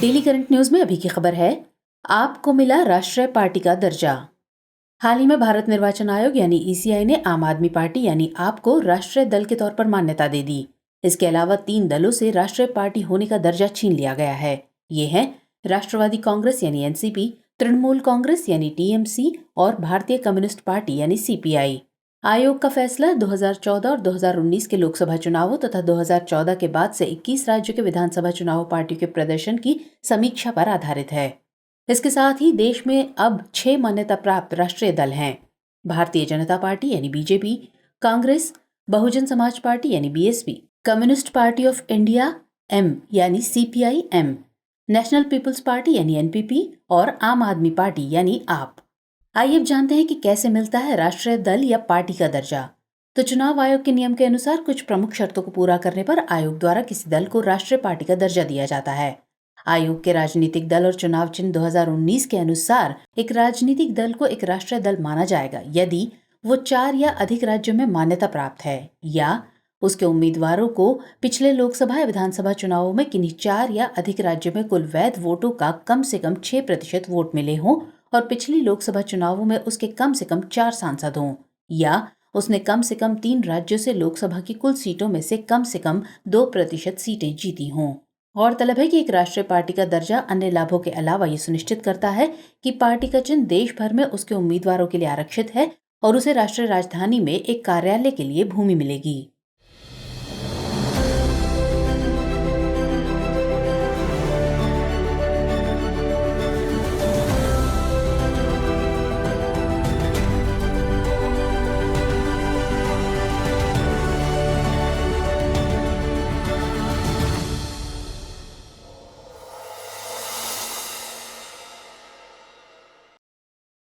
Daily current news में अभी की खबर है, आपको मिला राष्ट्रीय पार्टी का दर्जा। हाल ही में भारत निर्वाचन आयोग यानी ईसीआई ने आम आदमी पार्टी यानी आप को राष्ट्रीय दल के तौर पर मान्यता दे दी। इसके अलावा 3 दलों से राष्ट्रीय पार्टी होने का दर्जा छीन लिया गया है। ये हैं राष्ट्रवादी कांग्रेस यानी एनसीपी, तृणमूल कांग्रेस यानी टीएमसी और भारतीय कम्युनिस्ट पार्टी यानी सीपीआई। आयोग का फैसला 2014 और 2019 के लोकसभा चुनावों तथा 2014 के बाद से 21 राज्यों के विधानसभा चुनाव पार्टियों के प्रदर्शन की समीक्षा पर आधारित है। इसके साथ ही देश में अब 6 मान्यता प्राप्त राष्ट्रीय दल हैं। भारतीय जनता पार्टी यानी बीजेपी, कांग्रेस, बहुजन समाज पार्टी यानी BSP, Communist Party of India M यानी CPI M, National People's Party यानी एनपीपी और आम आदमी पार्टी यानी आप। आइए अब जानते हैं कि कैसे मिलता है राष्ट्रीय दल या पार्टी का दर्जा। तो चुनाव आयोग के नियम के अनुसार कुछ प्रमुख शर्तों को पूरा करने पर आयोग द्वारा किसी दल को राष्ट्रीय पार्टी का दर्जा दिया जाता है। आयोग के राजनीतिक दल और चुनाव चिन्ह 2019 के अनुसार एक राजनीतिक दल को एक राष्ट्रीय दल माना जाएगा यदि वो 4 या अधिक राज्यों में मान्यता प्राप्त है या उसके उम्मीदवारों को पिछले लोकसभा या विधानसभा चुनावों में किन्हीं 4 या अधिक राज्यों में कुल वैध वोटों का कम से कम 6% वोट मिले हों और पिछली लोकसभा चुनावों में उसके कम से कम 4 सांसद हों या उसने कम से कम 3 राज्यों से लोकसभा की कुल सीटों में से कम 2% सीटें जीती हों। गौरतलब है कि एक राष्ट्रीय पार्टी का दर्जा अन्य लाभों के अलावा ये सुनिश्चित करता है कि पार्टी का चिन्ह देश भर में उसके उम्मीदवारों के लिए आरक्षित है और उसे राष्ट्रीय राजधानी में एक कार्यालय के लिए भूमि मिलेगी।